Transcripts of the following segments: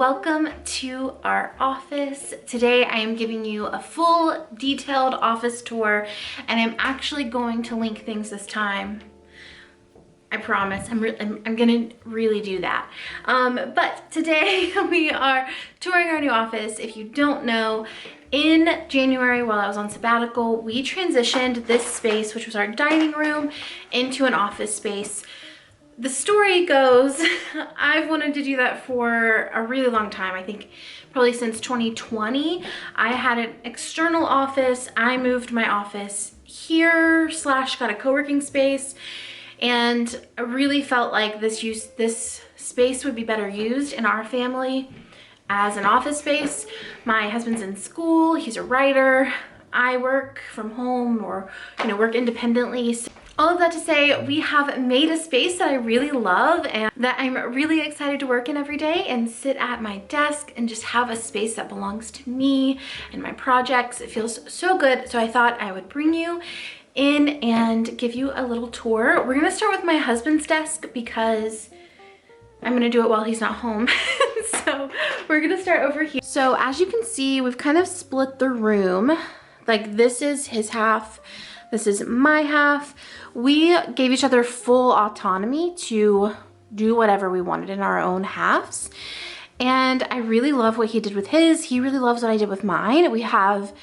welcome to our office. Today I am giving you a full detailed office tour, and I'm actually going to link things this time. I promise, I'm gonna really do that. But today we are touring our new office. If you don't know, in January while I was on sabbatical, we transitioned this space, which was our dining room, into an office space. The story goes, I've wanted to do that for a really long time. I think probably since 2020. I had an external office. I moved my office here / got a co-working space, and I really felt like this space would be better used in our family as an office space. My husband's in school, he's a writer. I work from home or work independently. So all of that to say, we have made a space that I really love and that I'm really excited to work in every day and sit at my desk and just have a space that belongs to me and my projects. It feels so good. So I thought I would bring you in and give you a little tour. We're gonna start with my husband's desk because I'm gonna do it while he's not home. So we're gonna start over here. So as you can see, we've kind of split the room. Like, this is his half, this is my half. We gave each other full autonomy to do whatever we wanted in our own halves. And I really love what he did with his. He really loves what I did with mine. We have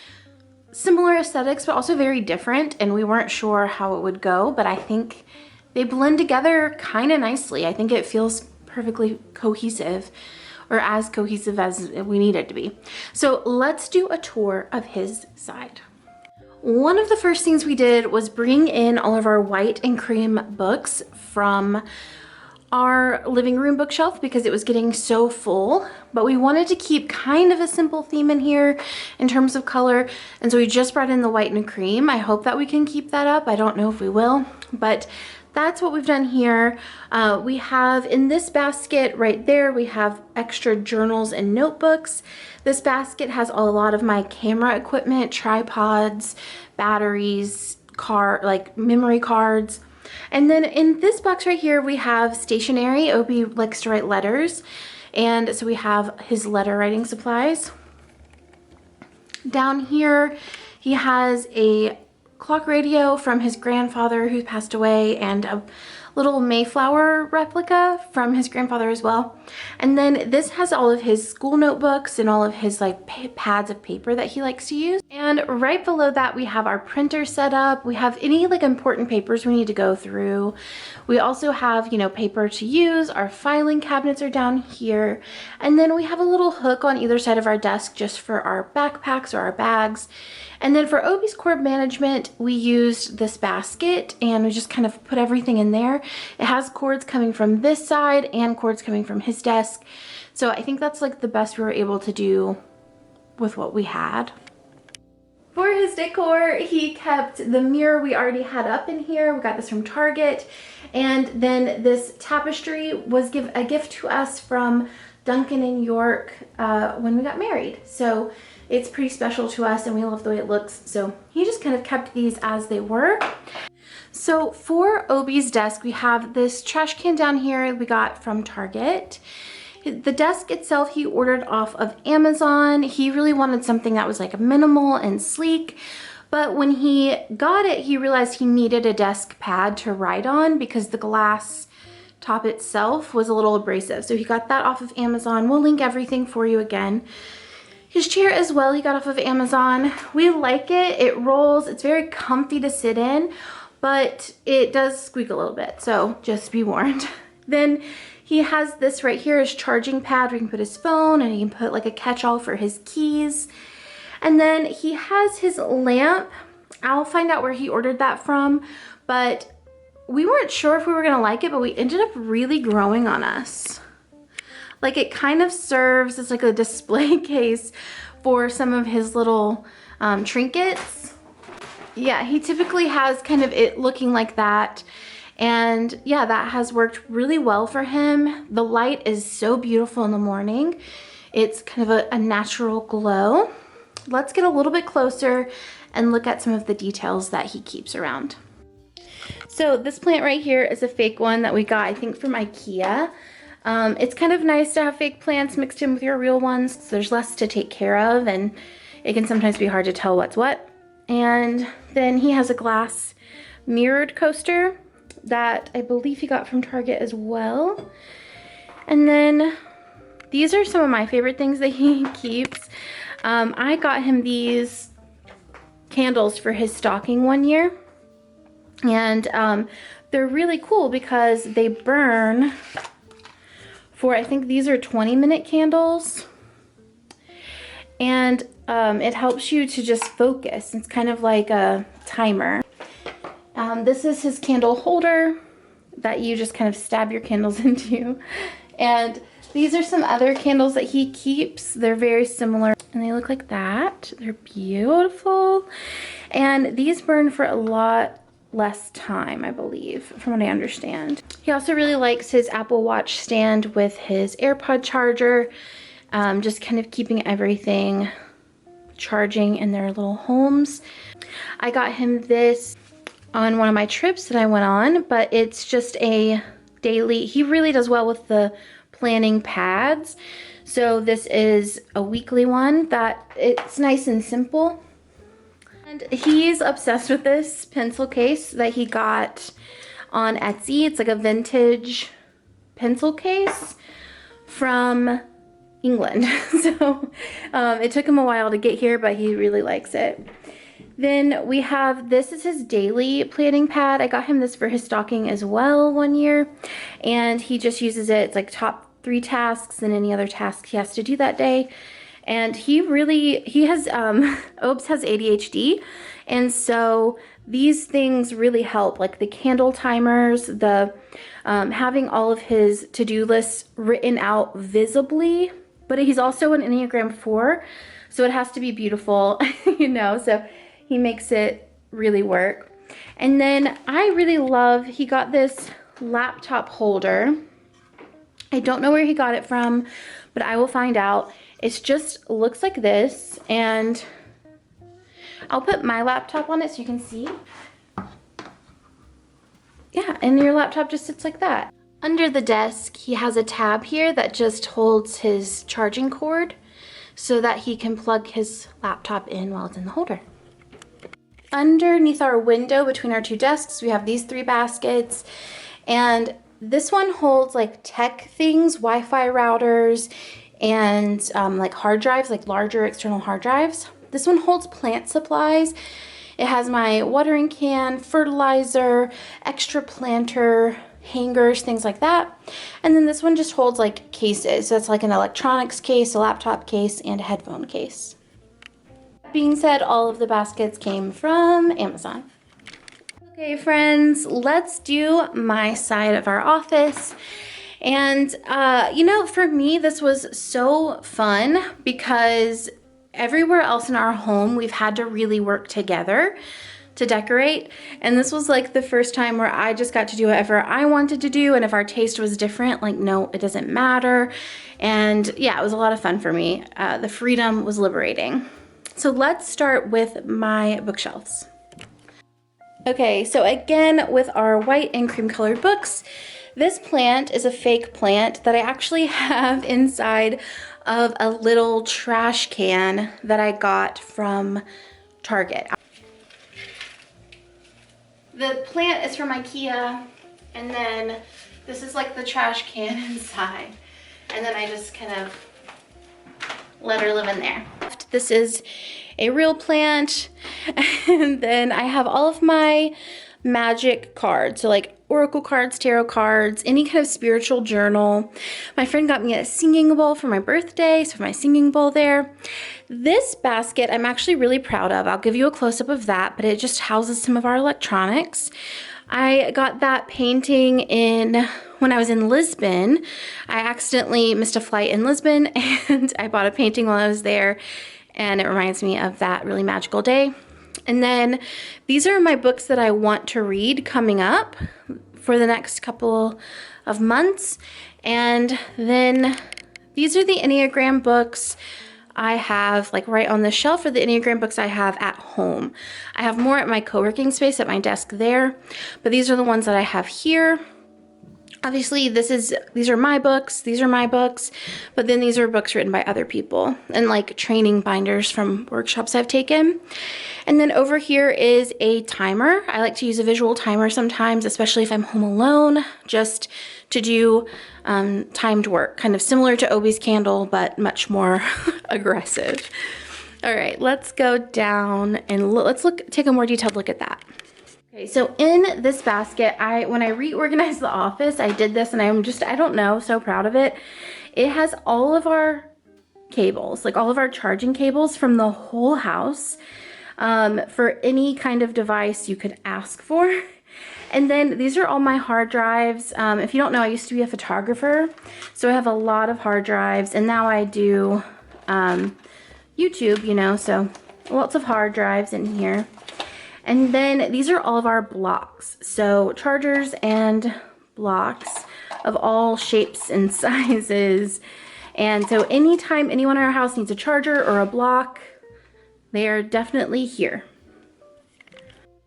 similar aesthetics, but also very different. And we weren't sure how it would go, but I think they blend together kind of nicely. I think it feels perfectly cohesive, or as cohesive as we need it to be. So let's do a tour of his side. One of the first things we did was bring in all of our white and cream books from our living room bookshelf because it was getting so full, but we wanted to keep kind of a simple theme in here in terms of color. And so we just brought in the white and cream. I hope that we can keep that up. I don't know if we will, but that's what we've done here. We have in this basket right there, we have extra journals and notebooks. This basket has a lot of my camera equipment, tripods, batteries, memory cards. And then in this box right here, we have stationery. Obi likes to write letters. And so we have his letter writing supplies. Down here, he has a clock radio from his grandfather who passed away, and a little Mayflower replica from his grandfather as well. And then this has all of his school notebooks and all of his pads of paper that he likes to use. And right below that, we have our printer set up. We have any important papers we need to go through. We also have, paper to use. Our filing cabinets are down here. And then we have a little hook on either side of our desk just for our backpacks or our bags. And then for Obi's cord management, we used this basket and we just kind of put everything in there. It has cords coming from this side and cords coming from his desk. So I think that's the best we were able to do with what we had. For his decor, he kept the mirror we already had up in here. We got this from Target. And then this tapestry was a gift to us from Duncan and York when we got married. So it's pretty special to us and we love the way it looks. So he just kind of kept these as they were. So for Obi's desk, we have this trash can down here we got from Target. The desk itself, he ordered off of Amazon. He really wanted something that was minimal and sleek. But when he got it, he realized he needed a desk pad to write on because the glass top itself was a little abrasive. So he got that off of Amazon. We'll link everything for you again. His chair as well, he got off of Amazon. We like it. It rolls. It's very comfy to sit in, but it does squeak a little bit, so just be warned. Then he has this right here, his charging pad where he can put his phone, and he can put a catch-all for his keys. And then he has his lamp. I'll find out where he ordered that from, but we weren't sure if we were gonna like it, but we ended up really growing on us. It kind of serves as a display case for some of his little trinkets. Yeah, he typically has kind of it looking like that. And yeah, that has worked really well for him. The light is so beautiful in the morning. It's kind of a natural glow. Let's get a little bit closer and look at some of the details that he keeps around. So this plant right here is a fake one that we got, I think, from IKEA. It's kind of nice to have fake plants mixed in with your real ones, so there's less to take care of, and it can sometimes be hard to tell what's what. And then he has a glass mirrored coaster that I believe he got from Target as well. And then these are some of my favorite things that he keeps. I got him these candles for his stocking one year, and they're really cool because they burn for, I think these are 20-minute candles, and it helps you to just focus. It's kind of like a timer. This is his candle holder that you just kind of stab your candles into, and these are some other candles that he keeps. They're very similar and they look like that. They're beautiful, and these burn for a lot less time, I believe, from what I understand. He also really likes his Apple Watch stand with his AirPod charger, just kind of keeping everything charging in their little homes. I got him this on one of my trips that I went on, but it's just a daily, he really does well with the planning pads. So this is a weekly one that it's nice and simple. And he's obsessed with this pencil case that he got on Etsy. It's like a vintage pencil case from England. So it took him a while to get here, but he really likes it. Then we have, this is his daily planning pad. I got him this for his stocking as well one year, and he just uses it. It's like top 3 tasks and any other task he has to do that day. And he has, Obes has ADHD, and so these things really help, like the candle timers, the having all of his to-do lists written out visibly. But he's also an Enneagram 4, so it has to be beautiful, you know, so he makes it really work. And then I really love, he got this laptop holder. I don't know where he got it from, but I will find out. It's just looks like this, and I'll put my laptop on it so you can see. Yeah, and your laptop just sits like that. Under the desk, he has a tab here that just holds his charging cord so that he can plug his laptop in while it's in the holder. Underneath our window between our 2 desks, we have these 3 baskets, and this one holds like tech things, Wi-Fi routers, and like hard drives, like larger external hard drives. This one holds plant supplies. It has my watering can, fertilizer, extra planter, hangers, things like that. And then this one just holds like cases. So it's like an electronics case, a laptop case, and a headphone case. That being said, all of the baskets came from Amazon. Okay, friends, let's do my side of our office. And, you know, for me, this was so fun because everywhere else in our home, we've had to really work together to decorate. And this was like the first time where I just got to do whatever I wanted to do. And if our taste was different, like, no, it doesn't matter. And yeah, it was a lot of fun for me. The freedom was liberating. So let's start with my bookshelves. Okay, so again, with our white and cream colored books, this plant is a fake plant that I actually have inside of a little trash can that I got from Target. The plant is from IKEA, and then this is like the trash can inside. And then I just kind of let her live in there. This is a real plant, and then I have all of my magic cards, so like oracle cards, tarot cards, any kind of spiritual journal. My friend got me a singing bowl for my birthday, so my singing bowl there. This basket I'm actually really proud of. I'll give you a close-up of that, but it just houses some of our electronics. I got that painting when I was in Lisbon. I accidentally missed a flight in Lisbon, and I bought a painting while I was there, and it reminds me of that really magical day. And then these are my books that I want to read coming up for the next couple of months. And then these are the Enneagram books I have like right on the shelf for the Enneagram books I have at home. I have more at my co-working space at my desk there, but these are the ones that I have here. Obviously, these are my books, but then these are books written by other people and like training binders from workshops I've taken. And then over here is a timer. I like to use a visual timer sometimes, especially if I'm home alone, just to do timed work, kind of similar to Obi's candle, but much more aggressive. All right, let's go down and take a more detailed look at that. Okay, so in this basket, when I reorganized the office, I did this and I don't know, so proud of it. It has all of our cables, like all of our charging cables from the whole house, for any kind of device you could ask for. And then these are all my hard drives. If you don't know, I used to be a photographer, so I have a lot of hard drives, and now I do YouTube, you know, so lots of hard drives in here. And then these are all of our blocks. So chargers and blocks of all shapes and sizes. And so anytime anyone in our house needs a charger or a block, they are definitely here.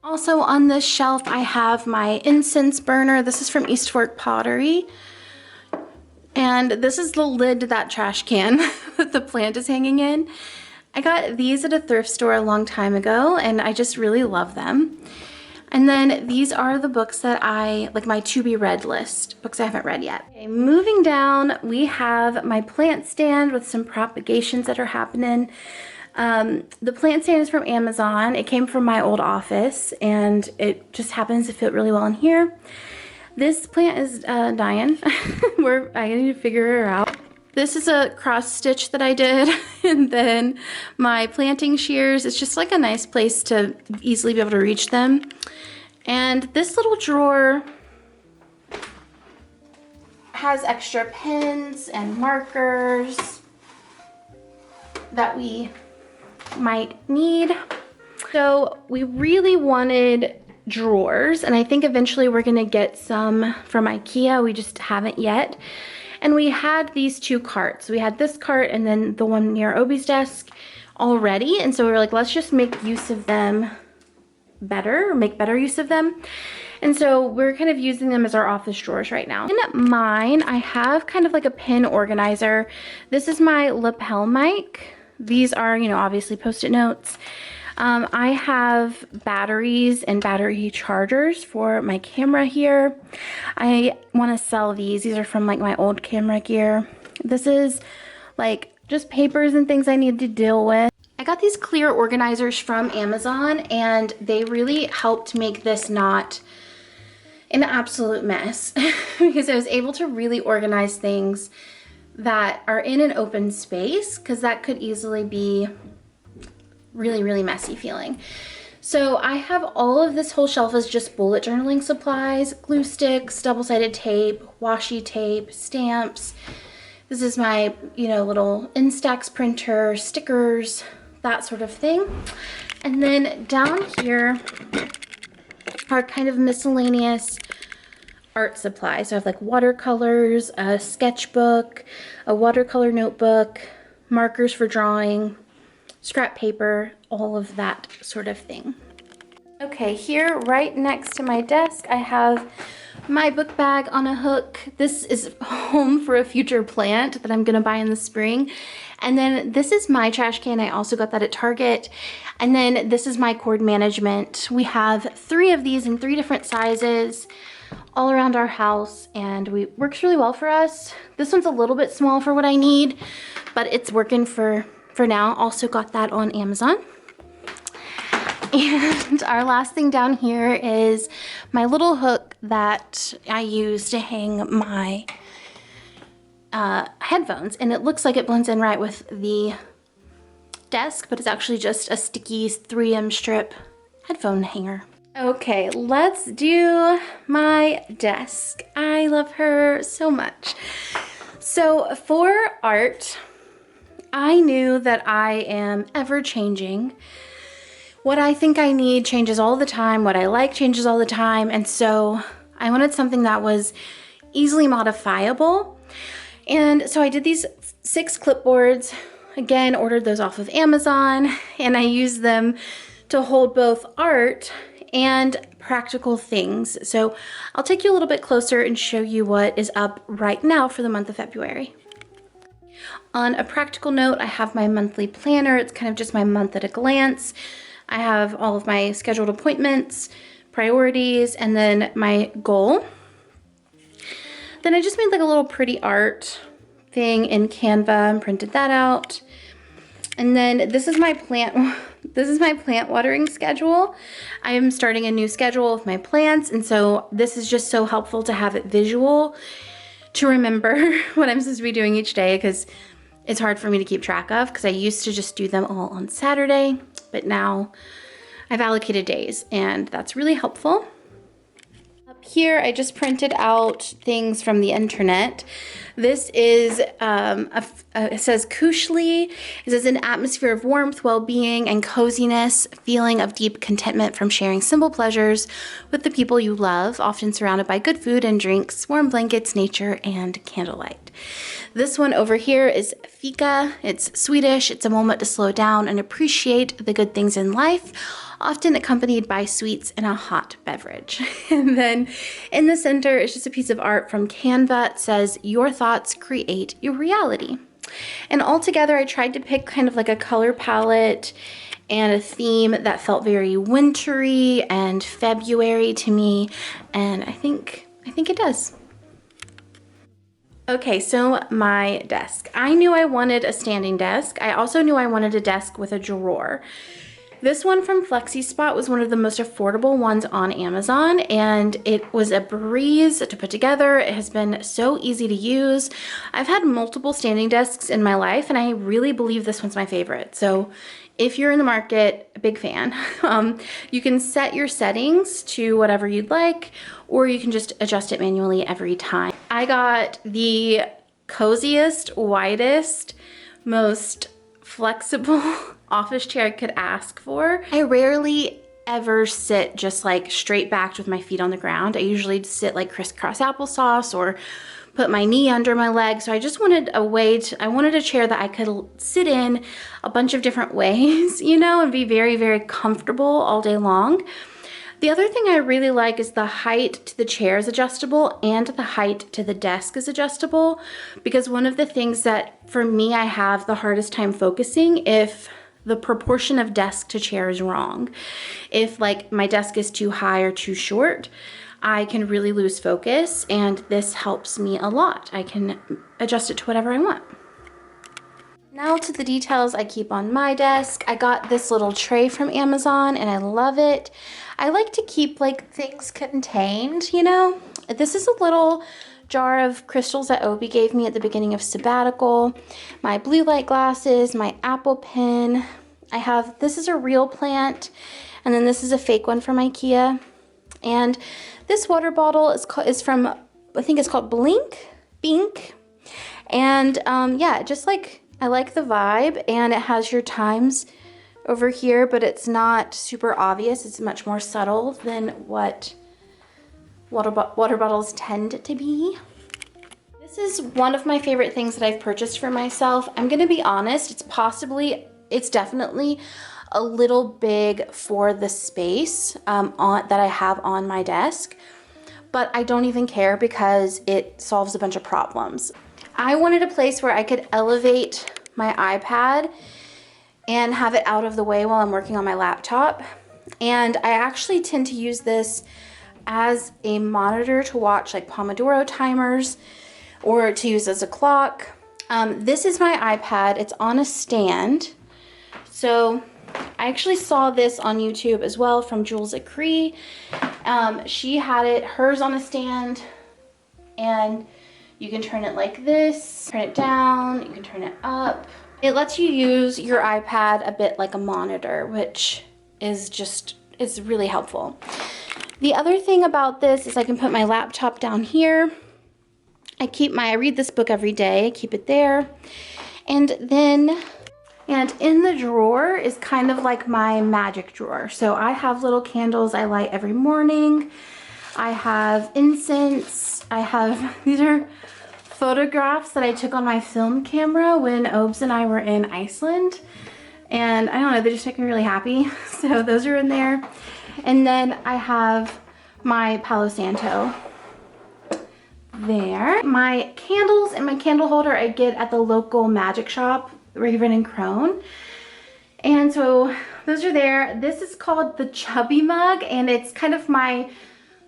Also on this shelf, I have my incense burner. This is from East Fork Pottery. And this is the lid to that trash can that the plant is hanging in. I got these at a thrift store a long time ago, and I just really love them. And then these are the books that like my to be read list, books I haven't read yet. Okay, moving down, we have my plant stand with some propagations that are happening. The plant stand is from Amazon. It came from my old office, and it just happens to fit really well in here. This plant is dying. I need to figure her out. This is a cross stitch that I did, and then my planting shears. It's just like a nice place to easily be able to reach them. And this little drawer has extra pens and markers that we might need. So we really wanted drawers, and I think eventually we're gonna get some from IKEA. We just haven't yet. And we had these two carts. We had this cart and then the one near Obi's desk already. And so we were like, let's just make use of them better, or make better use of them. And so we're kind of using them as our office drawers right now. In mine, I have kind of like a pen organizer. This is my lapel mic. These are, you know, obviously Post-it notes. I have batteries and battery chargers for my camera here. I want to sell these. These are from like my old camera gear. This is like just papers and things I need to deal with. I got these clear organizers from Amazon, and they really helped make this not an absolute mess because I was able to really organize things that are in an open space, because that could easily be really, really messy feeling. So I have all of this whole shelf is just bullet journaling supplies, glue sticks, double-sided tape, washi tape, stamps. This is my, you know, little Instax printer, stickers, that sort of thing. And then down here are kind of miscellaneous art supplies. So I have like watercolors, a sketchbook, a watercolor notebook, markers for drawing, scrap paper, all of that sort of thing. Okay, here right next to my desk, I have my book bag on a hook. This is home for a future plant that I'm gonna buy in the spring. And then this is my trash can. I also got that at Target. And then this is my cord management. We have 3 of these in 3 different sizes all around our house, and works really well for us. This one's a little bit small for what I need, but it's working for now. Also got that on Amazon. And our last thing down here is my little hook that I use to hang my headphones, and it looks like it blends in right with the desk, but it's actually just a sticky 3M strip headphone hanger. Okay, let's do my desk. I love her so much. So for art, I knew that I am ever changing. What I think I need changes all the time. What I like changes all the time. And so I wanted something that was easily modifiable. And so I did these 6 clipboards. Again, ordered those off of Amazon, and I used them to hold both art and practical things. So I'll take you a little bit closer and show you what is up right now for the month of February. On a practical note, I have my monthly planner. It's kind of just my month at a glance. I have all of my scheduled appointments, priorities, and then my goal. Then I just made like a little pretty art thing in Canva and printed that out. And then this is my plant watering schedule. I am starting a new schedule with my plants, and so this is just so helpful to have it visual to remember what I'm supposed to be doing each day, because it's hard for me to keep track of, because I used to just do them all on Saturday, but now I've allocated days, and that's really helpful. Up here, I just printed out things from the internet. This is, it says Kushli. It says an atmosphere of warmth, well-being, and coziness, feeling of deep contentment from sharing simple pleasures with the people you love, often surrounded by good food and drinks, warm blankets, nature, and candlelight. This one over here is Fika. It's Swedish. It's a moment to slow down and appreciate the good things in life, often accompanied by sweets and a hot beverage. And then in the center is just a piece of art from Canva. It says, your thoughts create your reality. And altogether, I tried to pick kind of like a color palette and a theme that felt very wintry and February to me. And I think it does. Okay, so my desk. I knew I wanted a standing desk. I also knew I wanted a desk with a drawer. This one from FlexiSpot was one of the most affordable ones on Amazon, and it was a breeze to put together. It has been so easy to use. I've had multiple standing desks in my life, and I really believe this one's my favorite. So if you're in the market, a big fan. You can set your settings to whatever you'd like, or you can just adjust it manually every time. I got the coziest, widest, most flexible office chair I could ask for. I rarely ever sit just like straight backed with my feet on the ground. I usually sit like crisscross applesauce or put my knee under my leg. So I just wanted I wanted a chair that I could sit in a bunch of different ways, you know, and be very, very comfortable all day long. The other thing I really like is the height to the chair is adjustable and the height to the desk is adjustable, because one of the things that for me I have the hardest time focusing if the proportion of desk to chair is wrong. If like my desk is too high or too short, I can really lose focus, and this helps me a lot. I can adjust it to whatever I want. Now to the details I keep on my desk. I got this little tray from Amazon and I love it. I like to keep like things contained, you know. This is a little jar of crystals that Obi gave me at the beginning of sabbatical. My blue light glasses, my Apple pen. This is a real plant, and then this is a fake one from IKEA. And this water bottle is from, I think it's called Bink. And yeah, just like, I like the vibe, and it has your times over here, but it's not super obvious. It's much more subtle than what water bottles tend to be. This is one of my favorite things that I've purchased for myself. I'm gonna be honest, it's definitely a little big for the space that I have on my desk, but I don't even care because it solves a bunch of problems. I wanted a place where I could elevate my iPad and have it out of the way while I'm working on my laptop. And I actually tend to use this as a monitor to watch like Pomodoro timers or to use as a clock. This is my iPad. It's on a stand. So I actually saw this on YouTube as well from Jules Acree. She had hers on a stand, and you can turn it like this, turn it down, you can turn it up. It lets you use your iPad a bit like a monitor, which is really helpful. The other thing about this is I can put my laptop down here. I read this book every day, I keep it there. And in the drawer is kind of like my magic drawer. So I have little candles I light every morning. I have incense. These are photographs that I took on my film camera when Obes and I were in Iceland. And I don't know, they just make me really happy. So those are in there. And then I have my Palo Santo there. My candles and my candle holder I get at the local magic shop, Raven and Crone. And so those are there. This is called the Chubby Mug, and it's kind of my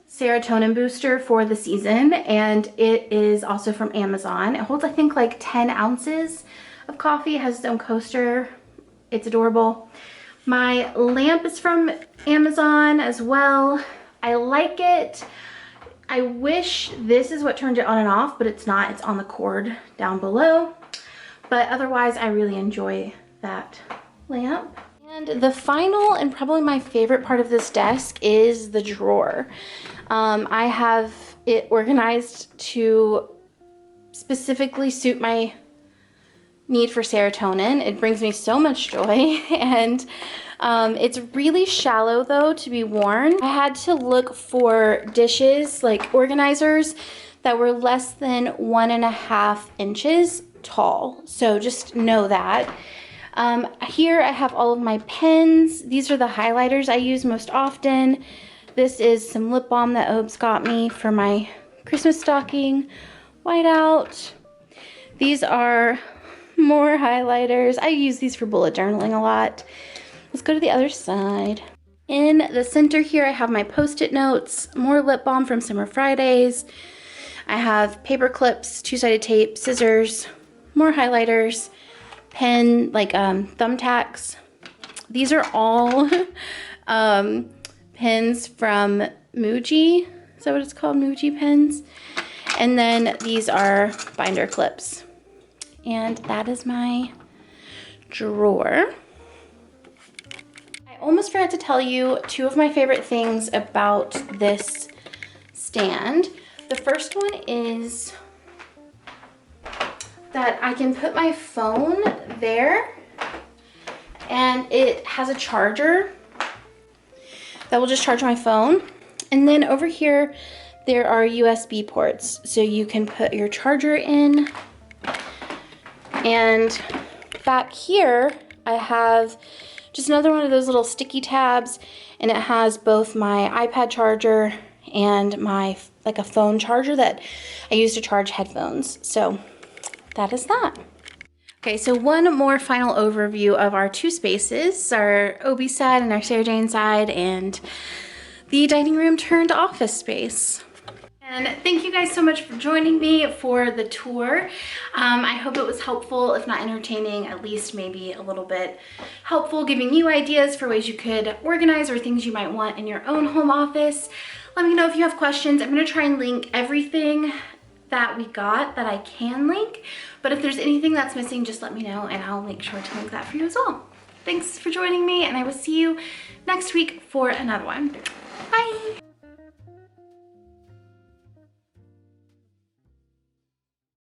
serotonin booster for the season, and it is also from Amazon. It holds, I think, like 10 ounces of coffee. It has its own coaster. It's adorable. My lamp is from Amazon as well. I like it. I wish this is what turned it on and off, but it's not. It's on the cord down below. But otherwise, I really enjoy that lamp. And the final and probably my favorite part of this desk is the drawer. I have it organized to specifically suit my need for serotonin. It brings me so much joy, and it's really shallow though to be worn. I had to look for dishes, like organizers, that were less than 1.5 inches tall. So just know that. Here I have all of my pens. These are the highlighters I use most often. This is some lip balm that Obes got me for my Christmas stocking. Whiteout. These are more highlighters. I use these for bullet journaling a lot. Let's go to the other side. In the center here, I have my Post-it notes, more lip balm from Summer Fridays. I have paper clips, two-sided tape, scissors, more highlighters, pen, like thumbtacks. These are all pens from Muji. Is that what it's called? Muji pens. And then these are binder clips. And that is my drawer. I almost forgot to tell you 2 of my favorite things about this stand. The first one is that I can put my phone there, and it has a charger that will just charge my phone. And then over here, there are USB ports, so you can put your charger in. And back here, I have just another one of those little sticky tabs, and it has both my iPad charger and my, like, a phone charger that I use to charge headphones. So that is that. Okay, so one more final overview of our 2 spaces, our Obie side and our Sarah Jane side, and the dining room turned office space. And thank you guys so much for joining me for the tour. I hope it was helpful, if not entertaining, at least maybe a little bit helpful, giving you ideas for ways you could organize or things you might want in your own home office. Let me know if you have questions. I'm gonna try and link everything that we got that I can link, but if there's anything that's missing, just let me know and I'll make sure to link that for you as well. Thanks for joining me, and I will see you next week for another one. Bye.